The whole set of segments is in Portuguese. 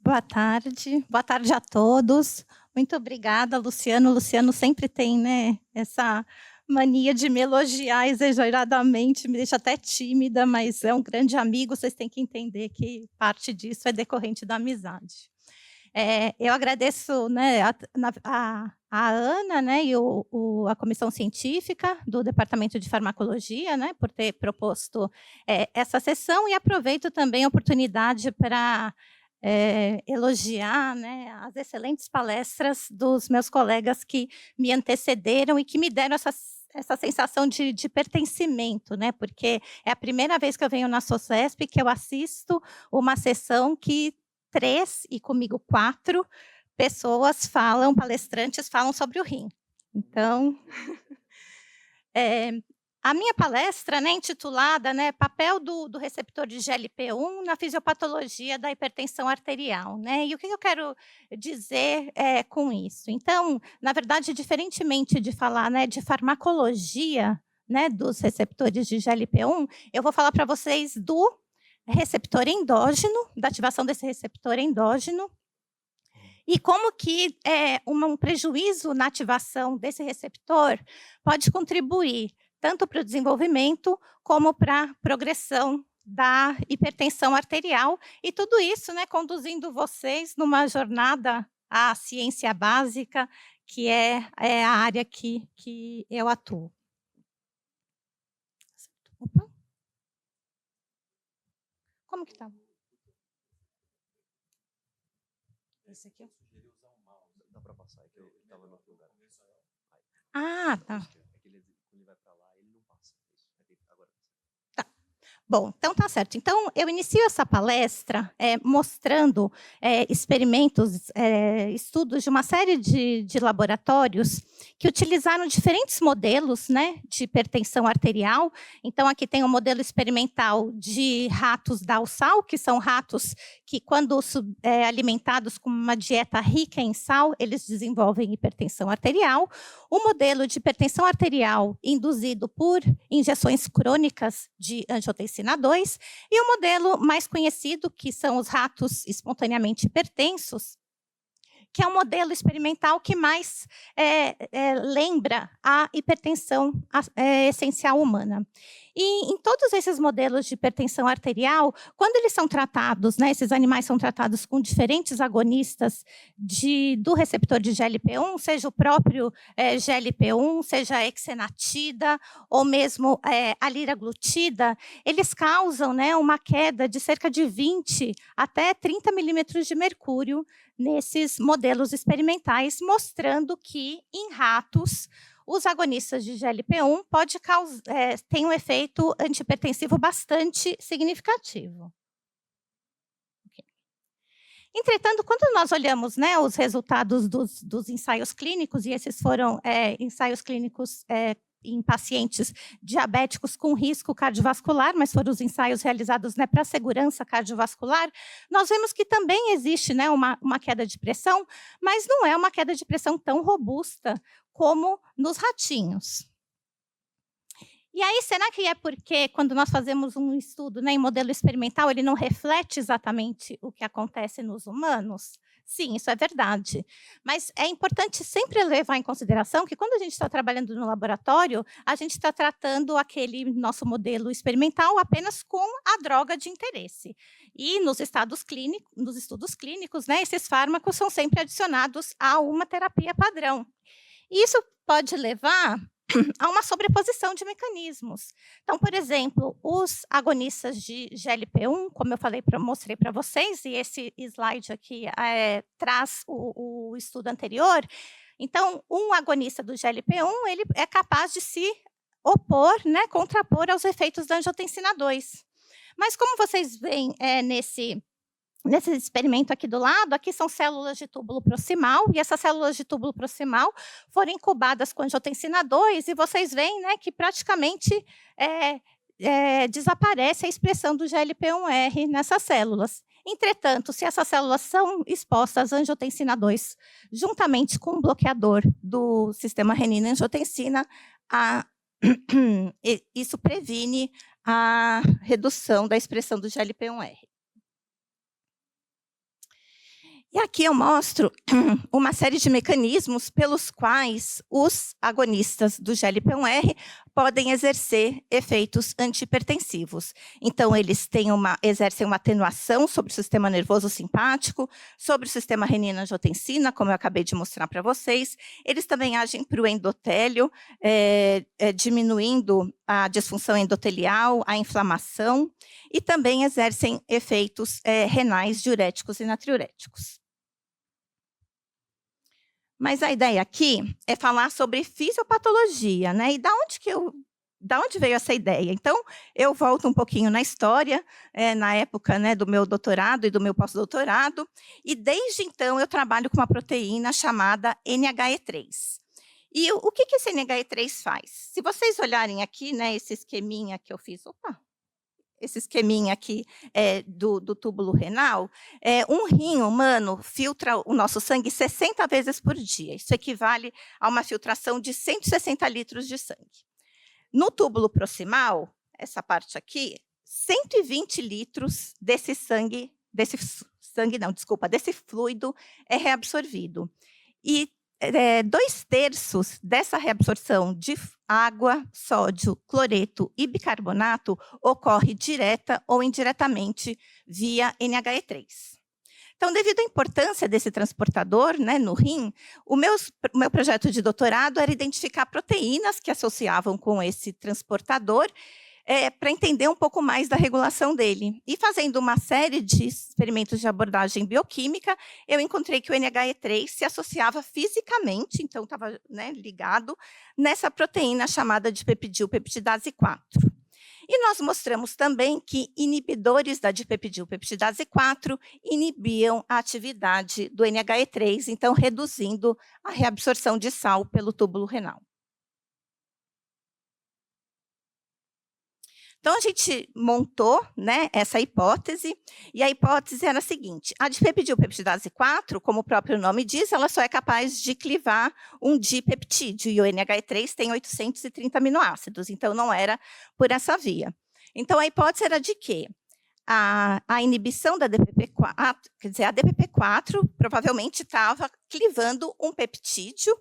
Boa tarde a todos. Muito obrigada, Luciano. O Luciano sempre tem, né, essa mania de me elogiar exageradamente, me deixa até tímida, mas é um grande amigo, vocês têm que entender que parte disso é decorrente da amizade. Eu agradeço, né, a Ana, né, e a comissão científica do Departamento de Farmacologia, né, por ter proposto essa sessão, e aproveito também a oportunidade para elogiar, né, as excelentes palestras dos meus colegas que me antecederam e que me deram essa sensação de pertencimento, né, porque é a primeira vez que eu venho na SOCESP que eu assisto uma sessão que 3 e comigo 4 pessoas palestrantes falam sobre o rim. Então, a minha palestra, né, intitulada, né, Papel do receptor de GLP-1 na fisiopatologia da hipertensão arterial, né? E o que eu quero dizer com isso? Então, na verdade, diferentemente de falar, né, de farmacologia, né, dos receptores de GLP-1, eu vou falar para vocês do receptor endógeno, da ativação desse receptor endógeno, e como que um prejuízo na ativação desse receptor pode contribuir tanto para o desenvolvimento como para a progressão da hipertensão arterial, e tudo isso, né, conduzindo vocês numa jornada à ciência básica, que é a área que eu atuo. Opa. Como que está? Esse aqui? Dá para passar, é que eu estava no outro lugar. Ah, tá. É que ele vai para lá, ele não passa. Agora. Tá. Bom, então tá certo. Então, eu inicio essa palestra mostrando experimentos, estudos de uma série de laboratórios que utilizaram diferentes modelos, né, de hipertensão arterial. Então, aqui tem um modelo experimental de ratos Dal-Sal, que são ratos que, quando alimentados com uma dieta rica em sal, eles desenvolvem hipertensão arterial. O modelo de hipertensão arterial induzido por injeções crônicas de angiotensina 2, e o modelo mais conhecido, que são os ratos espontaneamente hipertensos, que é um modelo experimental que mais lembra a hipertensão essencial humana. E em todos esses modelos de hipertensão arterial, quando eles são tratados, né, esses animais são tratados com diferentes agonistas do receptor de GLP-1, seja o próprio GLP-1, seja a exenatida, ou mesmo a liraglutida, eles causam, né, uma queda de cerca de 20 até 30 milímetros de mercúrio nesses modelos experimentais, mostrando que, em ratos, os agonistas de GLP-1 têm um efeito antihipertensivo bastante significativo. Okay. Entretanto, quando nós olhamos, né, os resultados dos ensaios clínicos, e esses foram ensaios clínicos em pacientes diabéticos com risco cardiovascular, mas foram os ensaios realizados, né, para segurança cardiovascular, nós vemos que também existe, né, uma queda de pressão, mas não é uma queda de pressão tão robusta como nos ratinhos. E aí, será que é porque, quando nós fazemos um estudo, né, em modelo experimental, ele não reflete exatamente o que acontece nos humanos? Sim, isso é verdade. Mas é importante sempre levar em consideração que, quando a gente está trabalhando no laboratório, a gente está tratando aquele nosso modelo experimental apenas com a droga de interesse. E nos estudos clínicos, né, esses fármacos são sempre adicionados a uma terapia padrão. E isso pode levar a uma sobreposição de mecanismos. Então, por exemplo, os agonistas de GLP-1, como eu mostrei para vocês, e esse slide aqui traz o estudo anterior. Então, um agonista do GLP-1, ele é capaz de se opor, né, contrapor aos efeitos da angiotensina 2. Mas, como vocês veem nesse experimento aqui do lado, aqui são células de túbulo proximal, e essas células de túbulo proximal foram incubadas com angiotensina 2, e vocês veem, né, que praticamente desaparece a expressão do GLP-1R nessas células. Entretanto, se essas células são expostas à angiotensina 2, juntamente com o bloqueador do sistema renina-angiotensina, isso previne a redução da expressão do GLP-1R. E aqui eu mostro uma série de mecanismos pelos quais os agonistas do GLP-1R podem exercer efeitos antihipertensivos. Então, eles exercem uma atenuação sobre o sistema nervoso simpático, sobre o sistema renina-angiotensina, como eu acabei de mostrar para vocês. Eles também agem para o endotélio, diminuindo a disfunção endotelial, a inflamação, e também exercem efeitos renais, diuréticos e natriuréticos. Mas a ideia aqui é falar sobre fisiopatologia, né? E da onde veio essa ideia? Então, eu volto um pouquinho na história, na época, né, do meu doutorado e do meu pós-doutorado, e desde então eu trabalho com uma proteína chamada NHE3. E o que esse NHE3 faz? Se vocês olharem aqui, né, esse esqueminha que eu fiz, esse esqueminha aqui do túbulo renal, um rim humano filtra o nosso sangue 60 vezes por dia. Isso equivale a uma filtração de 160 litros de sangue. No túbulo proximal, essa parte aqui, 120 litros desse fluido é reabsorvido. E 2/3 dessa reabsorção de água, sódio, cloreto e bicarbonato ocorre direta ou indiretamente via NHE3. Então, devido à importância desse transportador, né, no rim, o meu projeto de doutorado era identificar proteínas que associavam com esse transportador, para entender um pouco mais da regulação dele. E fazendo uma série de experimentos de abordagem bioquímica, eu encontrei que o NHE3 se associava fisicamente, então estava, né, ligado, nessa proteína chamada de dipeptidilpeptidase 4. E nós mostramos também que inibidores da dipeptidilpeptidase 4 inibiam a atividade do NHE3, então reduzindo a reabsorção de sal pelo túbulo renal. Então, a gente montou, né, essa hipótese, e a hipótese era a seguinte: a dipeptidilpeptidase 4, como o próprio nome diz, ela só é capaz de clivar um dipeptídeo, e o NHE3 tem 830 aminoácidos, então não era por essa via. Então, a hipótese era de que a inibição da DPP4, quer dizer, a DPP4 provavelmente estava clivando um peptídeo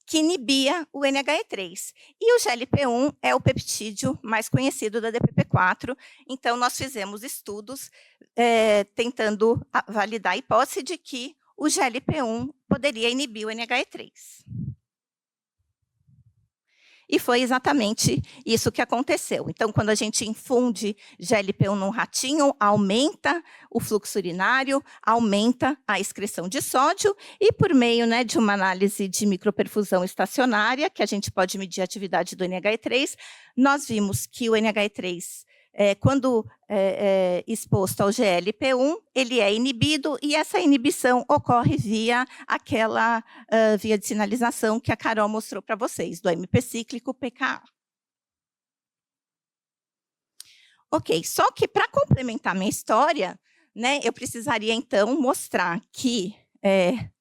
que inibia o NHE3. E o GLP-1 é o peptídeo mais conhecido da DPP4, então nós fizemos estudos tentando validar a hipótese de que o GLP-1 poderia inibir o NHE3. E foi exatamente isso que aconteceu. Então, quando a gente infunde GLP-1 num ratinho, aumenta o fluxo urinário, aumenta a excreção de sódio, e por meio, né, de uma análise de microperfusão estacionária, que a gente pode medir a atividade do NHE3, nós vimos que o NHE3, quando exposto ao GLP-1, ele é inibido, e essa inibição ocorre via aquela via de sinalização que a Carol mostrou para vocês, do AMP cíclico PKA. Ok, só que para complementar minha história, né, eu precisaria então mostrar que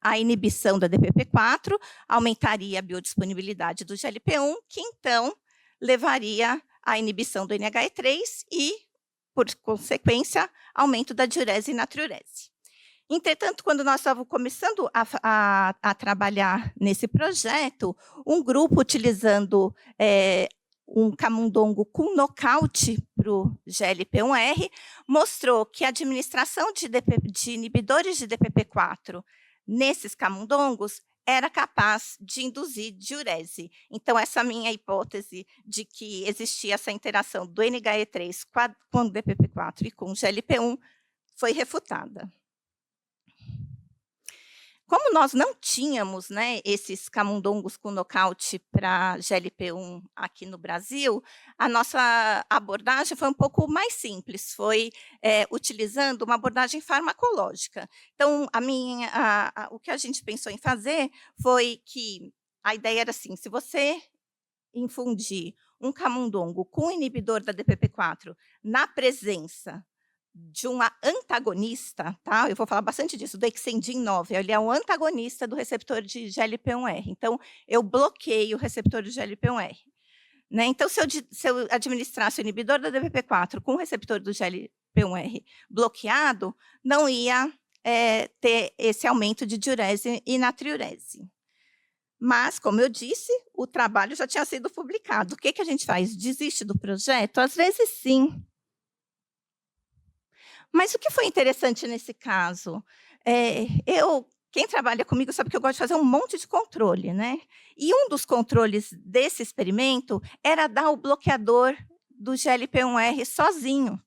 a inibição da DPP4 aumentaria a biodisponibilidade do GLP-1, que então levaria à inibição do NHE3 e, por consequência, aumento da diurese e natriurese. Entretanto, quando nós estávamos começando a trabalhar nesse projeto, um grupo utilizando um camundongo com nocaute para o GLP-1R mostrou que a administração de inibidores de DPP4 nesses camundongos era capaz de induzir diurese. Então, essa minha hipótese de que existia essa interação do NHE3 com o DPP4 e com o GLP-1 foi refutada. Como nós não tínhamos, né, esses camundongos com nocaute para GLP-1 aqui no Brasil, a nossa abordagem foi um pouco mais simples, foi utilizando uma abordagem farmacológica. Então, o que a gente pensou em fazer foi que a ideia era assim: se você infundir um camundongo com inibidor da DPP4 na presença de uma antagonista, tá? Eu vou falar bastante disso, do Exendin 9, ele é um antagonista do receptor de GLP-1R. Então, eu bloqueio o receptor de GLP-1R. Né? Então, se eu administrasse o inibidor da DPP4 com o receptor do GLP-1R bloqueado, não ia ter esse aumento de diurese e natriurese. Mas, como eu disse, o trabalho já tinha sido publicado. O que a gente faz? Desiste do projeto? Às vezes, sim. Mas o que foi interessante nesse caso? Quem trabalha comigo sabe que eu gosto de fazer um monte de controle, né? E um dos controles desse experimento era dar o bloqueador do GLP-1R sozinho.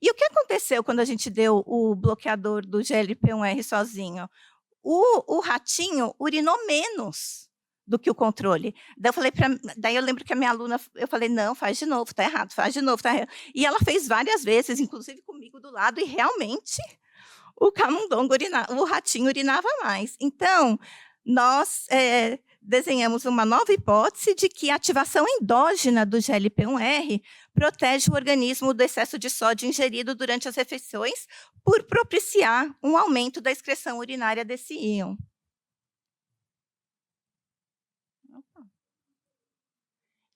E o que aconteceu quando a gente deu o bloqueador do GLP-1R sozinho? O ratinho urinou menos do que o controle. Daí eu lembro que a minha aluna, eu falei, não, faz de novo, tá errado, faz de novo, tá errado. E ela fez várias vezes, inclusive comigo do lado, e realmente o camundongo o ratinho urinava mais. Então, nós desenhamos uma nova hipótese de que a ativação endógena do GLP-1R protege o organismo do excesso de sódio ingerido durante as refeições por propiciar um aumento da excreção urinária desse íon.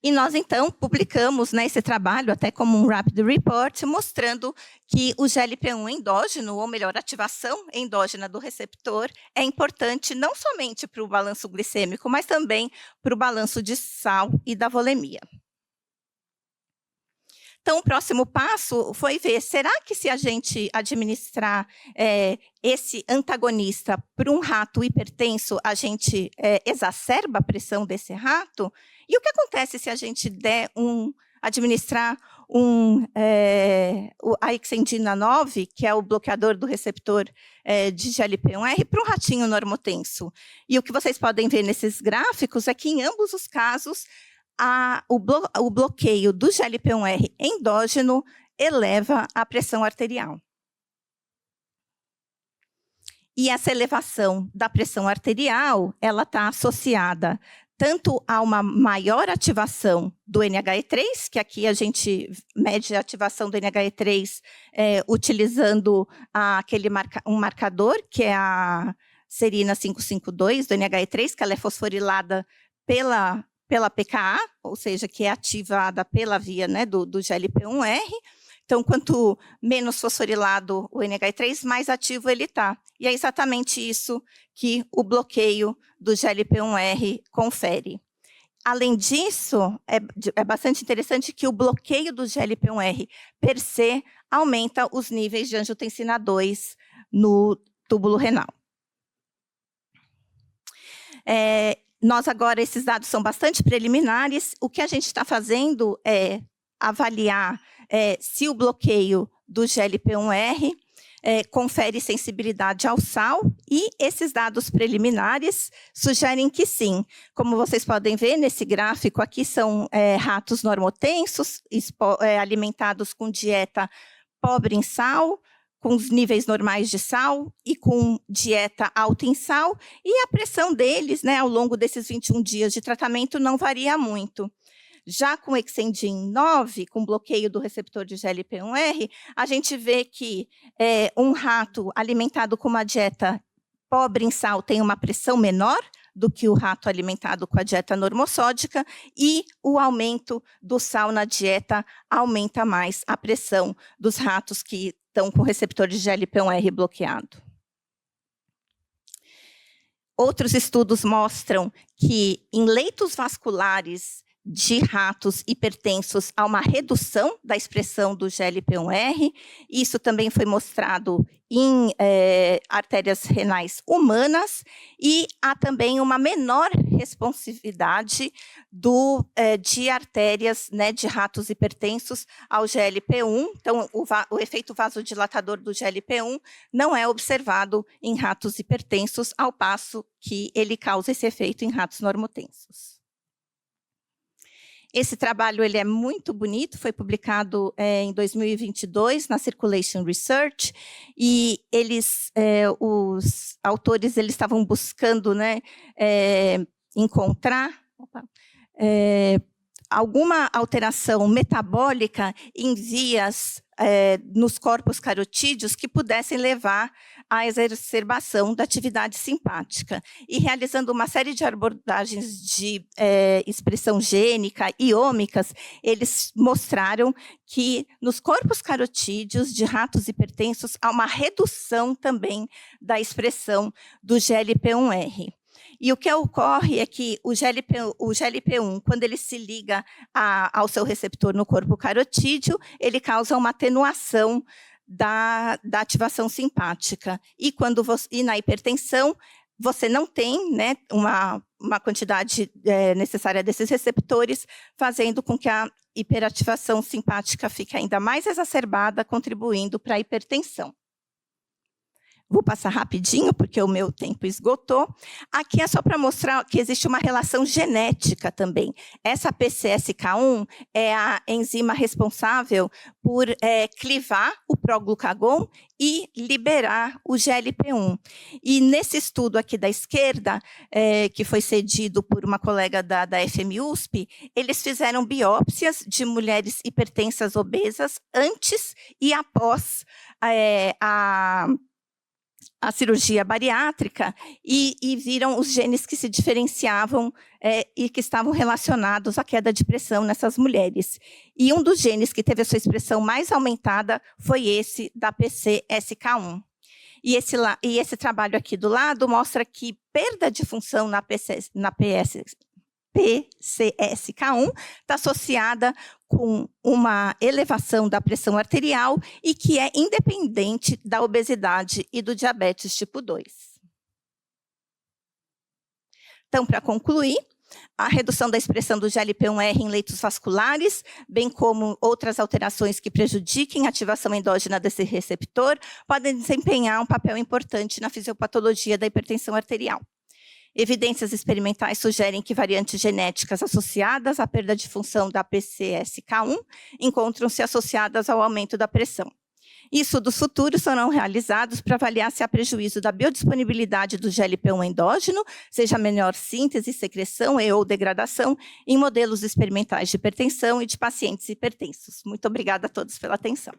E nós, então, publicamos, né, esse trabalho, até como um Rapid Report, mostrando que o GLP-1 endógeno, ou melhor, a ativação endógena do receptor, é importante não somente para o balanço glicêmico, mas também para o balanço de sal e da volemia. Então, o próximo passo foi ver, será que se a gente administrar esse antagonista para um rato hipertenso, a gente exacerba a pressão desse rato? E o que acontece se a gente administrar a Ixendina 9, que é o bloqueador do receptor de GLP-1R, para um ratinho normotenso? E o que vocês podem ver nesses gráficos é que, em ambos os casos, o bloqueio do GLP-1R endógeno eleva a pressão arterial. E essa elevação da pressão arterial, ela está associada tanto a uma maior ativação do NHE3, que aqui a gente mede a ativação do NHE3 utilizando um marcador, que é a serina 552 do NHE3, que ela é fosforilada pela PKA, ou seja, que é ativada pela via, né, do GLP-1R. Então, quanto menos fosforilado o NHE3, mais ativo ele está. E é exatamente isso que o bloqueio do GLP-1R confere. Além disso, é bastante interessante que o bloqueio do GLP-1R per se aumenta os níveis de angiotensina 2 no túbulo renal. Nós agora, esses dados são bastante preliminares. O que a gente está fazendo é avaliar se o bloqueio do GLP-1R confere sensibilidade ao sal, e esses dados preliminares sugerem que sim. Como vocês podem ver nesse gráfico, aqui são ratos normotensos, alimentados com dieta pobre em sal, com os níveis normais de sal e com dieta alta em sal, e a pressão deles, né, ao longo desses 21 dias de tratamento, não varia muito. Já com o Exendin 9, com bloqueio do receptor de GLP-1R, a gente vê que um rato alimentado com uma dieta pobre em sal tem uma pressão menor do que o rato alimentado com a dieta normossódica, e o aumento do sal na dieta aumenta mais a pressão dos ratos que estão com o receptor de GLP-1R bloqueado. Outros estudos mostram que em leitos vasculares de ratos hipertensos há uma redução da expressão do GLP-1R. Isso também foi mostrado em artérias renais humanas, e há também uma menor responsividade de artérias, né, de ratos hipertensos ao GLP-1. Então, o efeito vasodilatador do GLP-1 não é observado em ratos hipertensos, ao passo que ele causa esse efeito em ratos normotensos. Esse trabalho ele é muito bonito, foi publicado em 2022 na Circulation Research, e os autores estavam buscando, né, encontrar alguma alteração metabólica em vias nos corpos carotídeos que pudessem levar à exacerbação da atividade simpática. E realizando uma série de abordagens de expressão gênica e ômicas, eles mostraram que nos corpos carotídeos de ratos hipertensos há uma redução também da expressão do GLP-1R. E o que ocorre é que o GLP-1, quando ele se liga ao seu receptor no corpo carotídeo, ele causa uma atenuação da ativação simpática. E na hipertensão, você não tem, né, uma quantidade necessária desses receptores, fazendo com que a hiperativação simpática fique ainda mais exacerbada, contribuindo para a hipertensão. Vou passar rapidinho, porque o meu tempo esgotou. Aqui é só para mostrar que existe uma relação genética também. Essa PCSK1 é a enzima responsável por clivar o proglucagon e liberar o GLP-1. E nesse estudo aqui da esquerda, que foi cedido por uma colega da FMUSP, eles fizeram biópsias de mulheres hipertensas obesas antes e após a cirurgia bariátrica e viram os genes que se diferenciavam e que estavam relacionados à queda de pressão nessas mulheres. E um dos genes que teve a sua expressão mais aumentada foi esse da PCSK1. E esse trabalho aqui do lado mostra que perda de função na PCSK1 está associada com uma elevação da pressão arterial e que é independente da obesidade e do diabetes tipo 2. Então, para concluir, a redução da expressão do GLP-1R em leitos vasculares, bem como outras alterações que prejudiquem a ativação endógena desse receptor, podem desempenhar um papel importante na fisiopatologia da hipertensão arterial. Evidências experimentais sugerem que variantes genéticas associadas à perda de função da PCSK1 encontram-se associadas ao aumento da pressão. Estudos futuros serão realizados para avaliar se há prejuízo da biodisponibilidade do GLP-1 endógeno, seja menor síntese, secreção ou degradação, em modelos experimentais de hipertensão e de pacientes hipertensos. Muito obrigada a todos pela atenção.